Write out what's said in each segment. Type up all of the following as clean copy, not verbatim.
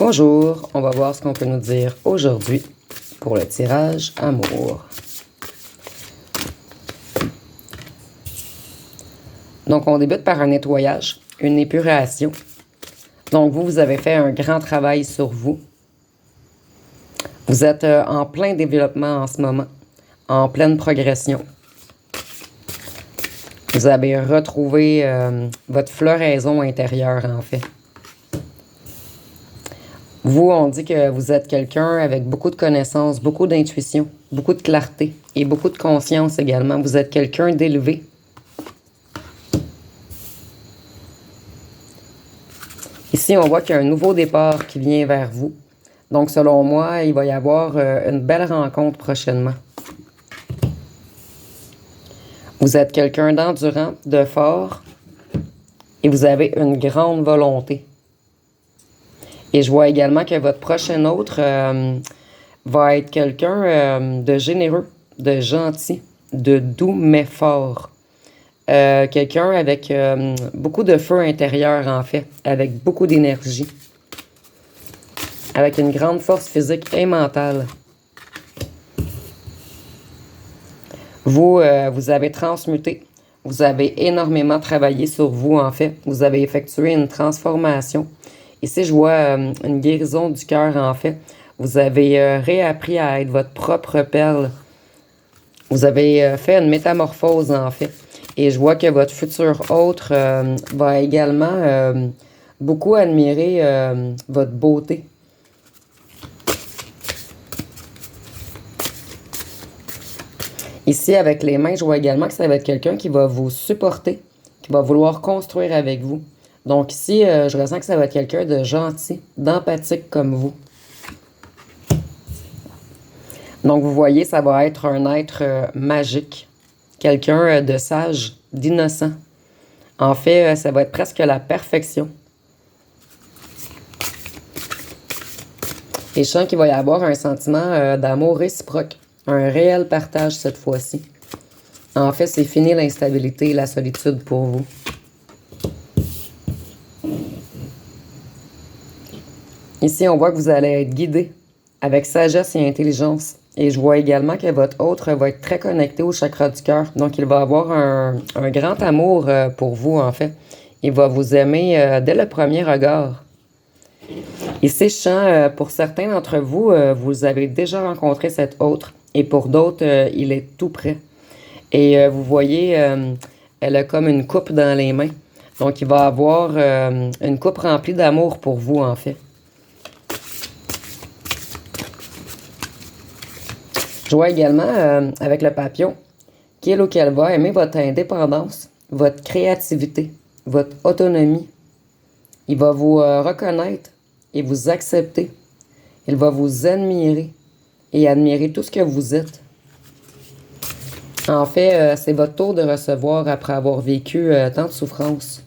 Bonjour, on va voir ce qu'on peut nous dire aujourd'hui pour le tirage amour. Donc, on débute par un nettoyage, une épuration. Donc, vous avez fait un grand travail sur vous. Vous êtes en plein développement en ce moment, en pleine progression. Vous avez retrouvé votre floraison intérieure, en fait. Vous, on dit que vous êtes quelqu'un avec beaucoup de connaissances, beaucoup d'intuition, beaucoup de clarté et beaucoup de conscience également. Vous êtes quelqu'un d'élevé. Ici, on voit qu'il y a un nouveau départ qui vient vers vous. Donc, selon moi, il va y avoir une belle rencontre prochainement. Vous êtes quelqu'un d'endurant, de fort, et vous avez une grande volonté. Et je vois également que votre prochain autre va être quelqu'un de généreux, de gentil, de doux mais fort. Quelqu'un avec beaucoup de feu intérieur en fait, avec beaucoup d'énergie. Avec une grande force physique et mentale. Vous, vous avez transmuté. Vous avez énormément travaillé sur vous en fait. Vous avez effectué une transformation. Ici, je vois une guérison du cœur, en fait. Vous avez réappris à être votre propre perle. Vous avez fait une métamorphose, en fait. Et je vois que votre futur autre va également beaucoup admirer votre beauté. Ici, avec les mains, je vois également que ça va être quelqu'un qui va vous supporter, qui va vouloir construire avec vous. Donc ici, je ressens que ça va être quelqu'un de gentil, d'empathique comme vous. Donc vous voyez, ça va être un être magique, quelqu'un de sage, d'innocent. En fait, ça va être presque la perfection. Et je sens qu'il va y avoir un sentiment d'amour réciproque, un réel partage cette fois-ci. En fait, c'est fini l'instabilité et la solitude pour vous. Ici, on voit que vous allez être guidé avec sagesse et intelligence. Et je vois également que votre autre va être très connecté au chakra du cœur. Donc, il va avoir un grand amour pour vous, en fait. Il va vous aimer dès le premier regard. Ici, je sens, pour certains d'entre vous, vous avez déjà rencontré cet autre. Et pour d'autres, il est tout près. Et vous voyez, elle a comme une coupe dans les mains. Donc, il va avoir une coupe remplie d'amour pour vous, en fait. Je vois également, avec le papillon, qu'il ou qu'elle va aimer votre indépendance, votre créativité, votre autonomie. Il va vous reconnaître et vous accepter. Il va vous admirer et admirer tout ce que vous êtes. En fait, c'est votre tour de recevoir après avoir vécu tant de souffrances.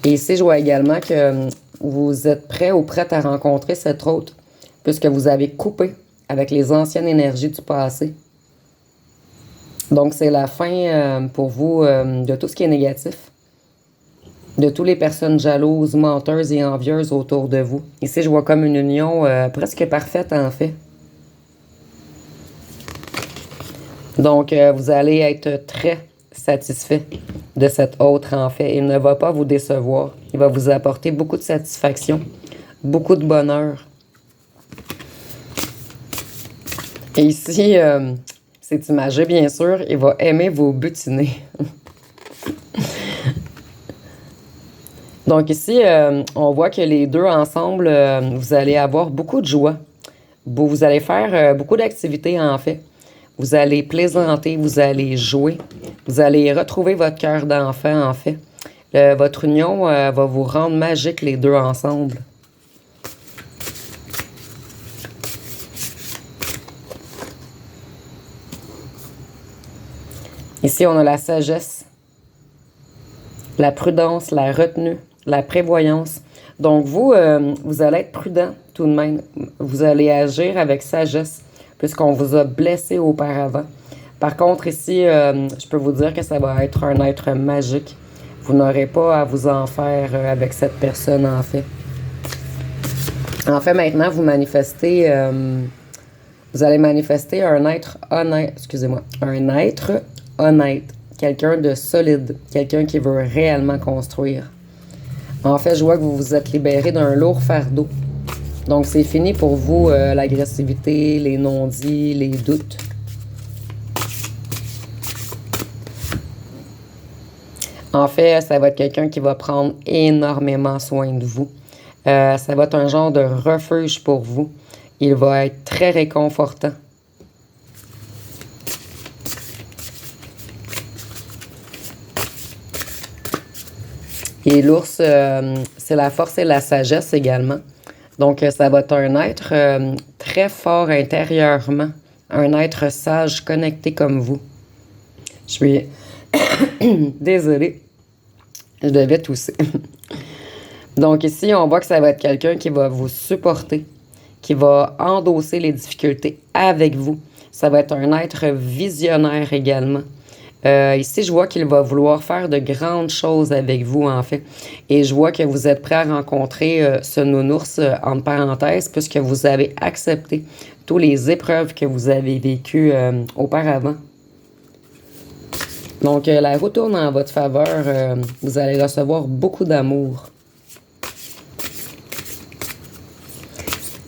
Et ici, je vois également que vous êtes prêt ou prête à rencontrer cet autre, puisque vous avez coupé avec les anciennes énergies du passé. Donc, c'est la fin pour vous de tout ce qui est négatif. De toutes les personnes jalouses, menteuses et envieuses autour de vous. Ici, je vois comme une union presque parfaite, en fait. Donc, vous allez être très satisfait de cet autre, en fait. Il ne va pas vous décevoir. Il va vous apporter beaucoup de satisfaction, beaucoup de bonheur. Et ici, c'est imagé, bien sûr, il va aimer vous butiner. Donc ici, on voit que les deux ensemble, vous allez avoir beaucoup de joie. Vous allez faire beaucoup d'activités, en fait. Vous allez plaisanter, vous allez jouer. Vous allez retrouver votre cœur d'enfant, en fait. Votre union va vous rendre magique les deux ensemble. Ici, on a la sagesse, la prudence, la retenue, la prévoyance. Donc, vous, vous allez être prudent tout de même. Vous allez agir avec sagesse, puisqu'on vous a blessé auparavant. Par contre, ici, je peux vous dire que ça va être un être magique. Vous n'aurez pas à vous en faire avec cette personne, en fait. En fait, maintenant, vous allez manifester un être honnête, excusez-moi, un être honnête, quelqu'un de solide, quelqu'un qui veut réellement construire. En fait, je vois que vous vous êtes libéré d'un lourd fardeau. Donc, c'est fini pour vous, l'agressivité, les non-dits, les doutes. En fait, ça va être quelqu'un qui va prendre énormément soin de vous. Ça va être un genre de refuge pour vous. Il va être très réconfortant. Et l'ours, c'est la force et la sagesse également. Donc, ça va être un être très fort intérieurement. Un être sage, connecté comme vous. Je suis désolée. Je devais tousser. Donc ici, on voit que ça va être quelqu'un qui va vous supporter, qui va endosser les difficultés avec vous. Ça va être un être visionnaire également. Ici, je vois qu'il va vouloir faire de grandes choses avec vous, en fait. Et je vois que vous êtes prêt à rencontrer ce nounours, entre parenthèses, puisque vous avez accepté toutes les épreuves que vous avez vécues auparavant. Donc, la roue tourne en votre faveur. Vous allez recevoir beaucoup d'amour.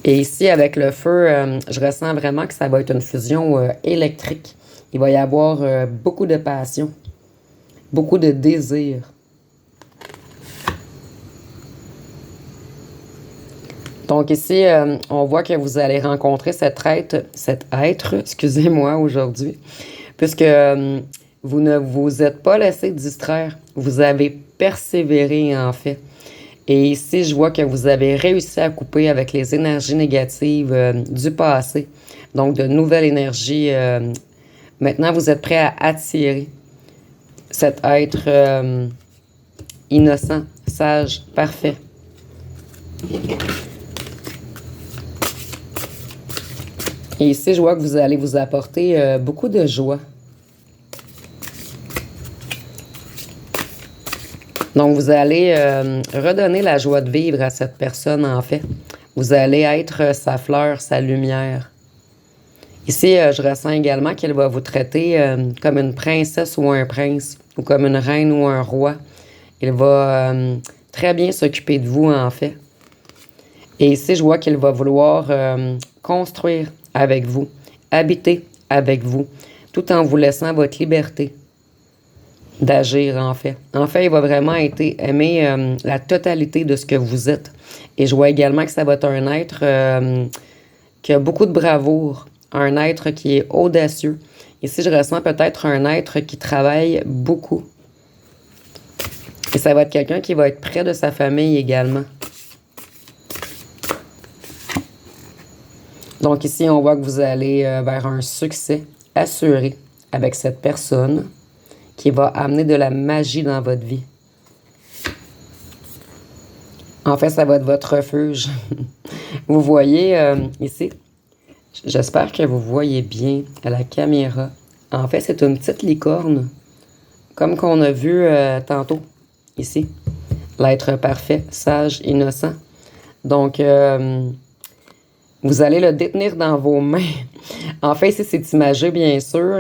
Et ici, avec le feu, je ressens vraiment que ça va être une fusion électrique. Il va y avoir beaucoup de passion, beaucoup de désir. Donc ici, on voit que vous allez rencontrer cet être, excusez-moi, aujourd'hui, puisque vous ne vous êtes pas laissé distraire. Vous avez persévéré, en fait. Et ici, je vois que vous avez réussi à couper avec les énergies négatives du passé. Donc, de nouvelles énergies. Maintenant, vous êtes prêt à attirer cet être innocent, sage, parfait. Et ici, je vois que vous allez vous apporter beaucoup de joie. Donc, vous allez redonner la joie de vivre à cette personne, en fait. Vous allez être sa fleur, sa lumière. Ici, je ressens également qu'elle va vous traiter comme une princesse ou un prince, ou comme une reine ou un roi. Il va très bien s'occuper de vous, en fait. Et ici, je vois qu'il va vouloir construire avec vous, habiter avec vous, tout en vous laissant votre liberté d'agir, en fait. En fait, il va vraiment aimer la totalité de ce que vous êtes. Et je vois également que ça va être un être qui a beaucoup de bravoure, un être qui est audacieux. Ici, je ressens peut-être un être qui travaille beaucoup. Et ça va être quelqu'un qui va être près de sa famille également. Donc ici, on voit que vous allez vers un succès assuré avec cette personne qui va amener de la magie dans votre vie. En fait, ça va être votre refuge. Vous voyez ici, j'espère que vous voyez bien à la caméra. En fait, c'est une petite licorne, comme qu'on a vu tantôt, ici. L'être parfait, sage, innocent. Donc, vous allez le détenir dans vos mains. En fait, ici, c'est imagé, bien sûr.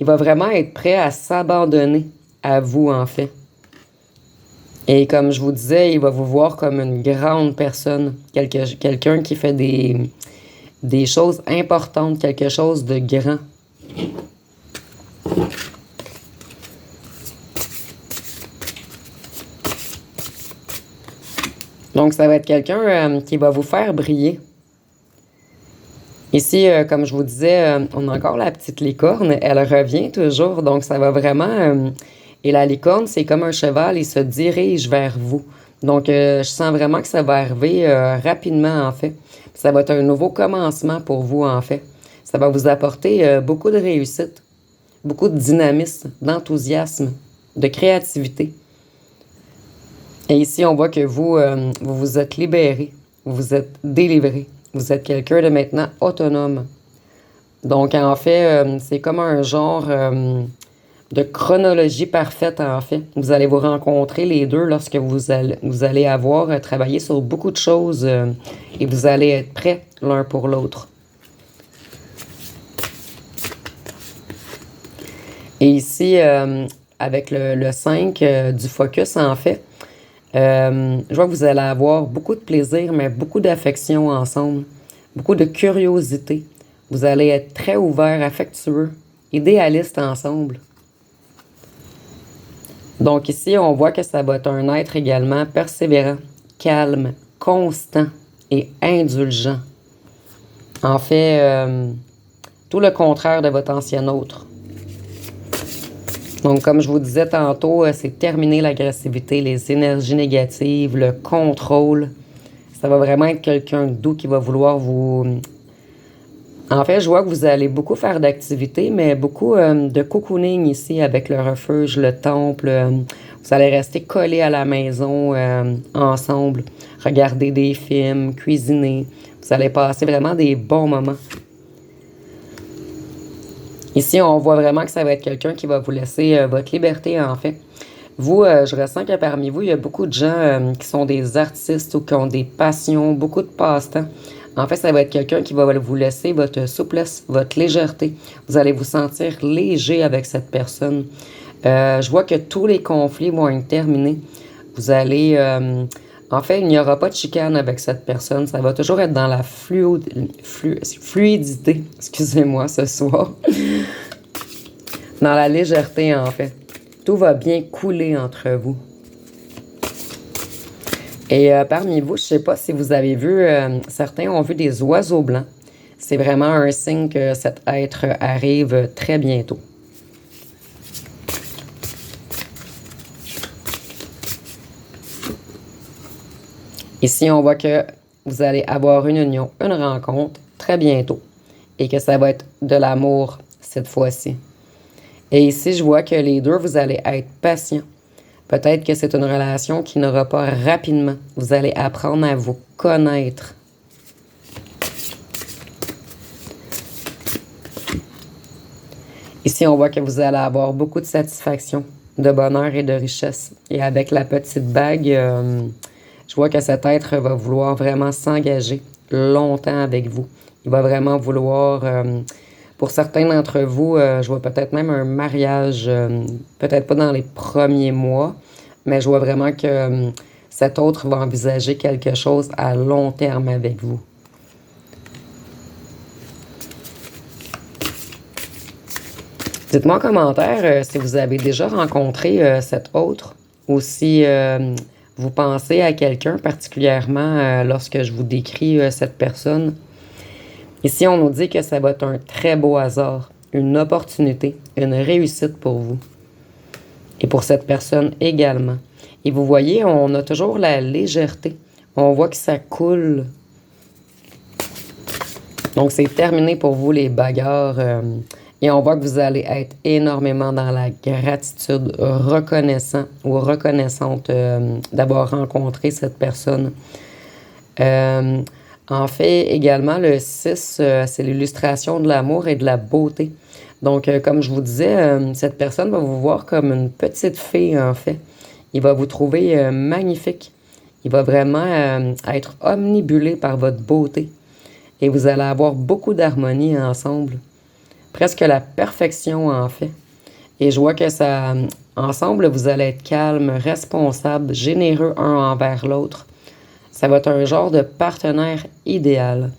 Il va vraiment être prêt à s'abandonner à vous, en fait. Et comme je vous disais, il va vous voir comme une grande personne, quelqu'un qui fait des choses importantes, quelque chose de grand. Donc, ça va être quelqu'un qui va vous faire briller. Ici, comme je vous disais, on a encore la petite licorne. Elle revient toujours, donc ça va vraiment... et la licorne, c'est comme un cheval, il se dirige vers vous. Donc, je sens vraiment que ça va arriver rapidement, en fait. Ça va être un nouveau commencement pour vous, en fait. Ça va vous apporter beaucoup de réussite, beaucoup de dynamisme, d'enthousiasme, de créativité. Et ici, on voit que vous vous êtes libéré, vous vous êtes délivré. Vous êtes quelqu'un de maintenant autonome. Donc, en fait, c'est comme un genre de chronologie parfaite, en fait. Vous allez vous rencontrer les deux lorsque vous allez avoir travaillé sur beaucoup de choses et vous allez être prêts l'un pour l'autre. Et ici, avec le 5 du focus, en fait, je vois que vous allez avoir beaucoup de plaisir, mais beaucoup d'affection ensemble, beaucoup de curiosité. Vous allez être très ouverts, affectueux, idéalistes ensemble. Donc ici, on voit que ça va être un être également persévérant, calme, constant et indulgent. En fait, tout le contraire de votre ancien autre. Donc, comme je vous disais tantôt, c'est terminer l'agressivité, les énergies négatives, le contrôle. Ça va vraiment être quelqu'un de doux qui va vouloir vous... En fait, je vois que vous allez beaucoup faire d'activités, mais beaucoup de cocooning ici avec le refuge, le temple. Vous allez rester collés à la maison ensemble, regarder des films, cuisiner. Vous allez passer vraiment des bons moments. Ici, on voit vraiment que ça va être quelqu'un qui va vous laisser votre liberté, en fait. Vous, je ressens que parmi vous, il y a beaucoup de gens qui sont des artistes ou qui ont des passions, beaucoup de passe-temps. En fait, ça va être quelqu'un qui va vous laisser votre souplesse, votre légèreté. Vous allez vous sentir léger avec cette personne. Je vois que tous les conflits vont être terminés. Vous allez... en fait, il n'y aura pas de chicane avec cette personne. Ça va toujours être dans la fluidité, excusez-moi, ce soir. Dans la légèreté, en fait. Tout va bien couler entre vous. Et parmi vous, je ne sais pas si vous avez vu, certains ont vu des oiseaux blancs. C'est vraiment un signe que cet être arrive très bientôt. Ici, on voit que vous allez avoir une union, une rencontre très bientôt. Et que ça va être de l'amour cette fois-ci. Et ici, je vois que les deux, vous allez être patients. Peut-être que c'est une relation qui n'aura pas rapidement. Vous allez apprendre à vous connaître. Ici, on voit que vous allez avoir beaucoup de satisfaction, de bonheur et de richesse. Et avec la petite bague, je vois que cet être va vouloir vraiment s'engager longtemps avec vous. Il va vraiment vouloir... pour certains d'entre vous, je vois peut-être même un mariage, peut-être pas dans les premiers mois, mais je vois vraiment que cet autre va envisager quelque chose à long terme avec vous. Dites-moi en commentaire si vous avez déjà rencontré cet autre ou si vous pensez à quelqu'un particulièrement lorsque je vous décris cette personne. Ici, on nous dit que ça va être un très beau hasard, une opportunité, une réussite pour vous. Et pour cette personne également. Et vous voyez, on a toujours la légèreté. On voit que ça coule. Donc, c'est terminé pour vous, les bagarres. Et on voit que vous allez être énormément dans la gratitude, reconnaissant ou reconnaissante d'avoir rencontré cette personne. En fait, également, le 6, c'est l'illustration de l'amour et de la beauté. Donc, comme je vous disais, cette personne va vous voir comme une petite fille, en fait. Il va vous trouver magnifique. Il va vraiment être omnibulé par votre beauté. Et vous allez avoir beaucoup d'harmonie ensemble. Presque la perfection, en fait. Et je vois que ça, ensemble, vous allez être calme, responsable, généreux un envers l'autre. Ça va être un genre de partenaire idéal.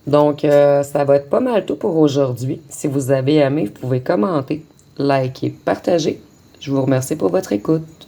Donc, ça va être pas mal tout pour aujourd'hui. Si vous avez aimé, vous pouvez commenter, liker, partager. Je vous remercie pour votre écoute.